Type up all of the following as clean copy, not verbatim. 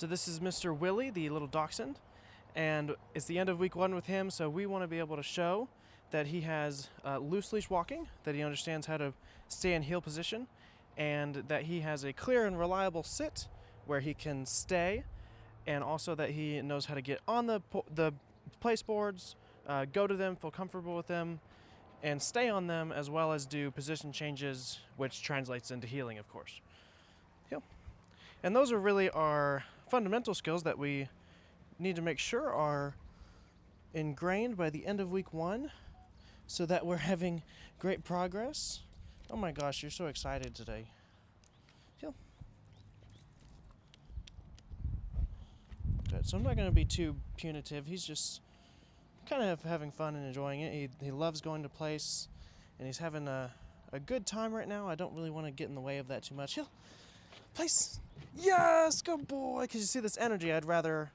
So this is Mr. Willie, the little dachshund, and it's the end of week 1 with him, so we want to be able to show that he has loose leash walking, that he understands how to stay in heel position, and that he has a clear and reliable sit where he can stay, and also that he knows how to get on the place boards, go to them, feel comfortable with them, and stay on them, as well as do position changes, which translates into heeling, of course. Heel. And those are really our fundamental skills that we need to make sure are ingrained by the end of week 1 so that we're having great progress. Oh my gosh, you're so excited today. Heel. Good. So I'm not going to be too punitive. He's just kind of having fun and enjoying it. He loves going to place, and he's having a good time right now. I don't really want to get in the way of that too much. Heel. Place. Yes, good boy. Because you see this energy, I'd rather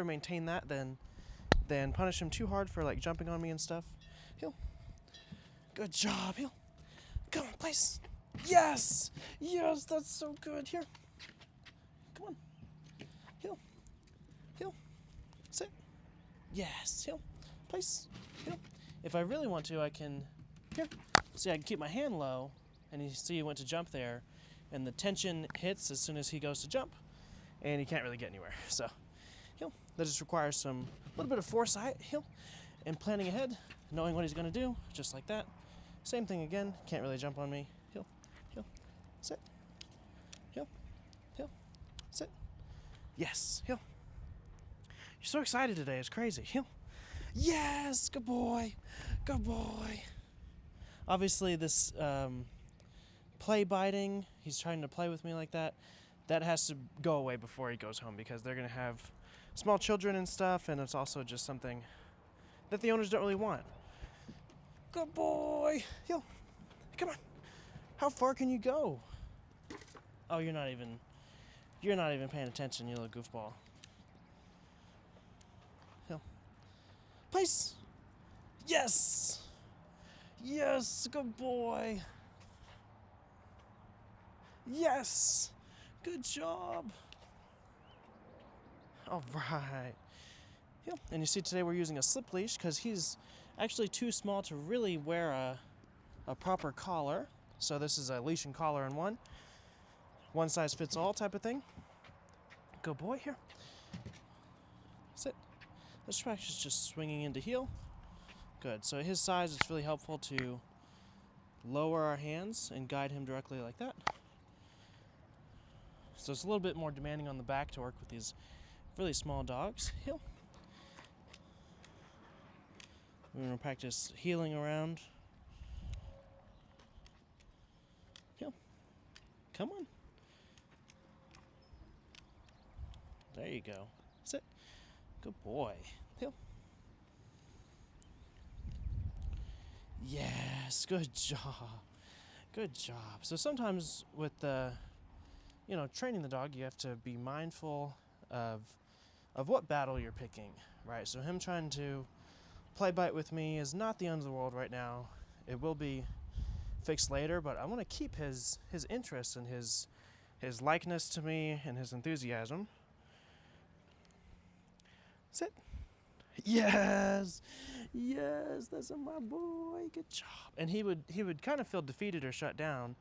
maintain that than punish him too hard for like jumping on me and stuff. Heel. Good job. Heel. Come on, place. Yes. Yes, that's so good. Here. Come on. Heel. Heel. Sit. Yes. Heel. Place. Heel. If I really want to, I can. Here. See, I can keep my hand low, and you see he went to jump there. And the tension hits as soon as he goes to jump, and he can't really get anywhere. So, heel. That just requires a little bit of foresight, heel, and planning ahead, knowing what he's going to do, just like that. Same thing again. Can't really jump on me. Heel, heel, sit, heel, heel, sit. Yes, heel. You're so excited today. It's crazy. Heel. Yes, good boy, good boy. Obviously, this. Play biting, he's trying to play with me like that has to go away before he goes home, because they're going to have small children and stuff, and it's also just something that the owners don't really want. Good boy. Heel. Come on. How far can you go? Oh, you're not even paying attention, you little goofball. Heel. Place. Yes. Yes, good boy. Yes! Good job! All right. Yep. And you see today we're using a slip leash because he's actually too small to really wear a proper collar. So this is a leash and collar in one. One size fits all type of thing. Good boy. Here. Sit. This practice is just swinging into heel. Good. So his size is really helpful to lower our hands and guide him directly like that. So it's a little bit more demanding on the back to work with these really small dogs. Heel. We're going to practice heeling around. Heel. Come on. There you go. Sit. Good boy. Heel. Yes, good job. Good job. So sometimes with training the dog, you have to be mindful of what battle you're picking, right? So him trying to play bite with me is not the end of the world right now. It will be fixed later, but I want to keep his interest and his likeness to me and his enthusiasm. Sit. Yes, yes, that's my boy. Good job. And he would kind of feel defeated or shut down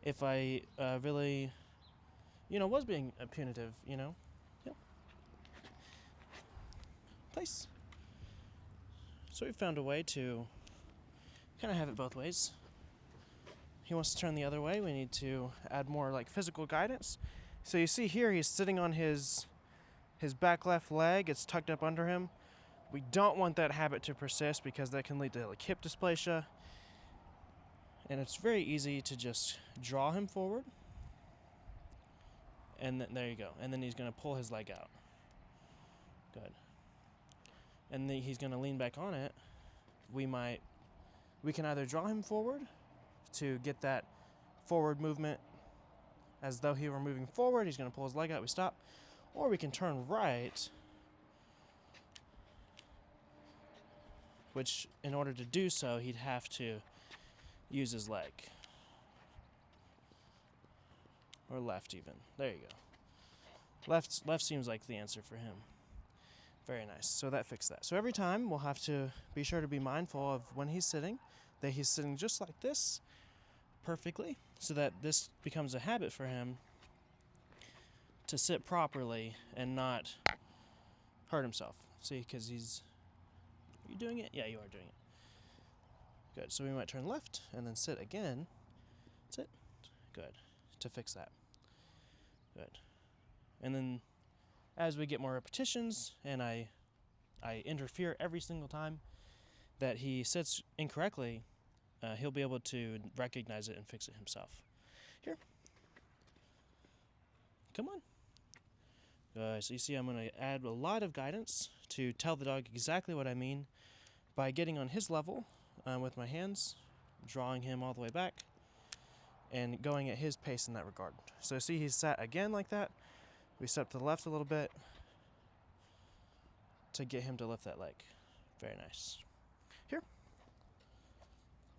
if I really, was being punitive. Yep. Place. So we found a way to kind of have it both ways. He wants to turn the other way. We need to add more like physical guidance. So you see here he's sitting on his back left leg. It's tucked up under him. We don't want that habit to persist because that can lead to like hip dysplasia. And it's very easy to just draw him forward. And then there you go. And then he's going to pull his leg out. Good. And then he's going to lean back on it. We can either draw him forward to get that forward movement as though he were moving forward. He's going to pull his leg out. We stop. Or we can turn right, which in order to do so, he'd have to use his leg. Or left even. There you go. Left seems like the answer for him. Very nice. So that fixed that. So every time we'll have to be sure to be mindful of when he's sitting, that he's sitting just like this, perfectly, so that this becomes a habit for him to sit properly and not hurt himself. See, because he's... Are you doing it? Yeah, you are doing it. Good. So we might turn left and then sit again. Sit. Good. To fix that. Good. And then as we get more repetitions and I interfere every single time that he sits incorrectly, he'll be able to recognize it and fix it himself. Here. Come on. Good. So you see I'm going to add a lot of guidance to tell the dog exactly what I mean by getting on his level with my hands, drawing him all the way back, and going at his pace in that regard. So see he's sat again like that. We step to the left a little bit to get him to lift that leg. Very nice. Here.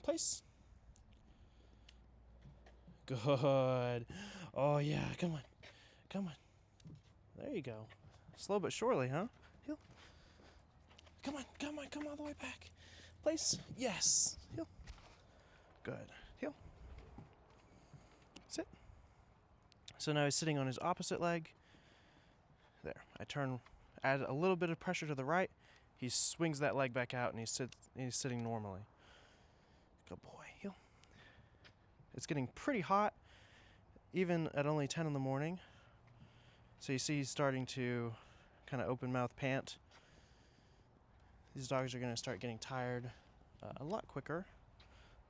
Place. Good. Oh yeah, come on. Come on. There you go. Slow but surely, huh? Heel. Come on, come on, come all the way back. Place. Yes. Heel. Good. Heel. Sit. So now he's sitting on his opposite leg. There. I add a little bit of pressure to the right. He swings that leg back out and he's sitting normally. Good boy. Heel. It's getting pretty hot, even at only 10 in the morning. So you see he's starting to kind of open mouth pant. These dogs are going to start getting tired a lot quicker.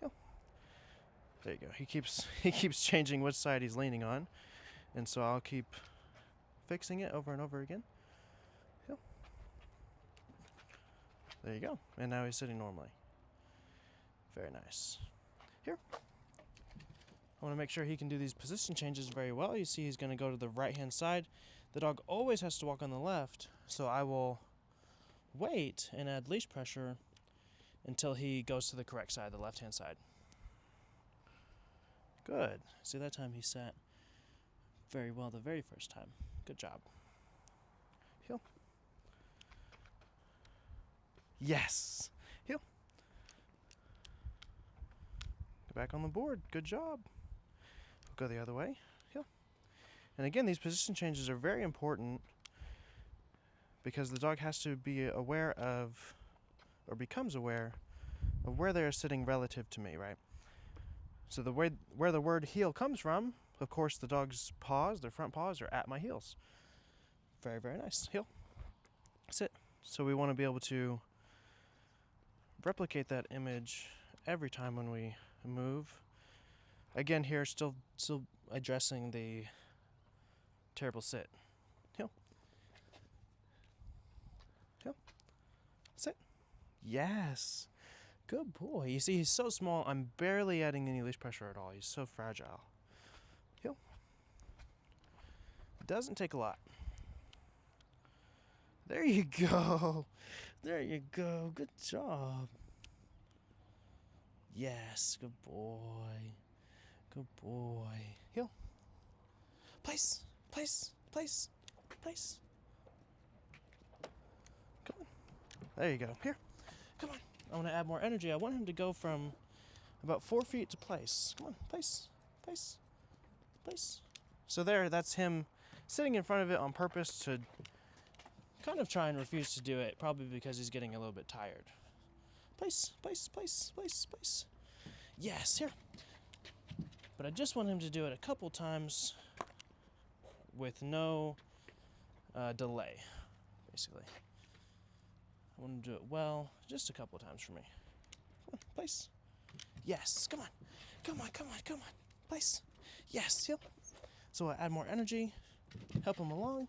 Heel. There you go. He keeps changing which side he's leaning on, and so I'll keep fixing it over and over again. Heel. There you go. And now he's sitting normally. Very nice. Here. I want to make sure he can do these position changes very well. You see he's going to go to the right-hand side. The dog always has to walk on the left, so I will wait and add leash pressure until he goes to the correct side, the left-hand side. Good. See, that time he sat very well the very first time. Good job. Heel. Yes. Heel. Go back on the board. Good job. Go the other way. Heel. And again, these position changes are very important because the dog has to be aware of, or becomes aware of where they are sitting relative to me, right? So where the word heel comes from, of course, the dog's paws, their front paws, are at my heels. Very, very nice. Heel. Sit. So we want to be able to replicate that image every time when we move. Again, here, still addressing the terrible sit. Heel. Heel. Sit. Yes. Good boy. You see, he's so small, I'm barely adding any leash pressure at all. He's so fragile. Heel. Doesn't take a lot. There you go. There you go. Good job. Yes. Good boy. Good boy. Heel. Place. Place. Place. Place. Come on. There you go. Here. Come on. I want to add more energy. I want him to go from about 4 feet to place. Come on. Place. Place. Place. So there, that's him sitting in front of it on purpose to kind of try and refuse to do it, probably because he's getting a little bit tired. Place. Place. Place. Place. Place. Yes. Here. But I just want him to do it a couple times with no delay, basically. I want him to do it well, just a couple times for me. Come on, place. Yes, come on. Come on, come on, come on. Place. Yes, yep. So I add more energy, help him along.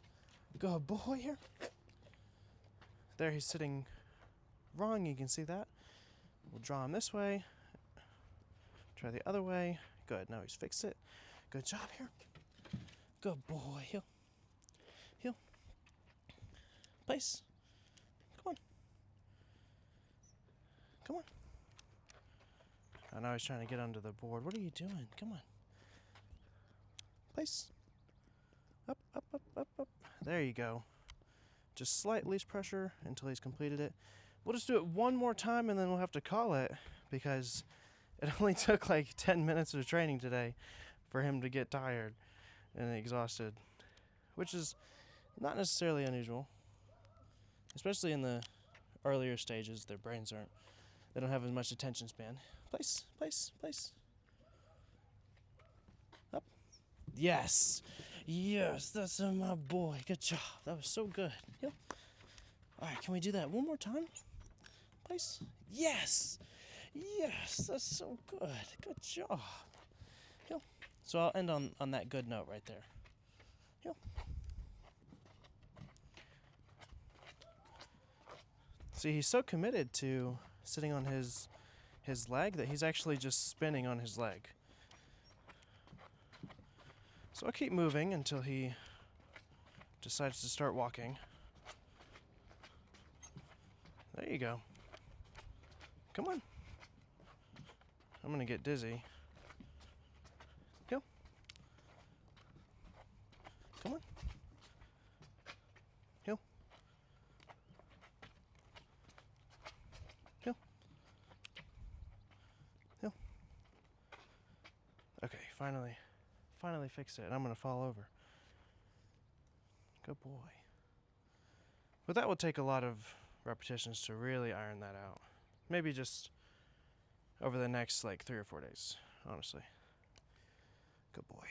Good boy here. There, he's sitting wrong, you can see that. We'll draw him this way. Try the other way. Good, now he's fixed it. Good job here. Good boy. Heel. Heel. Place. Come on. Come on. I know he's trying to get under the board. What are you doing? Come on. Place. Up, up, up, up, up. There you go. Just slight leash pressure until he's completed it. We'll just do it one more time and then we'll have to call it because it only took like 10 minutes of training today for him to get tired and exhausted, which is not necessarily unusual, especially in the earlier stages. Their brains they don't have as much attention span. Place, place, place. Up. Yes. Yes, that's my boy. Good job. That was so good. Yep. All right, can we do that one more time? Place. Yes. Yes, that's so good. Good job. Yep. So I'll end on that good note right there. Yep. See, he's so committed to sitting on his leg that he's actually just spinning on his leg. So I'll keep moving until he decides to start walking. There you go. Come on. I'm gonna get dizzy. Go. Come on. Hill. Hill. Hill. Okay, finally fixed it. I'm gonna fall over. Good boy. But that will take a lot of repetitions to really iron that out. Maybe just over the next like 3 or 4 days, honestly. Good boy.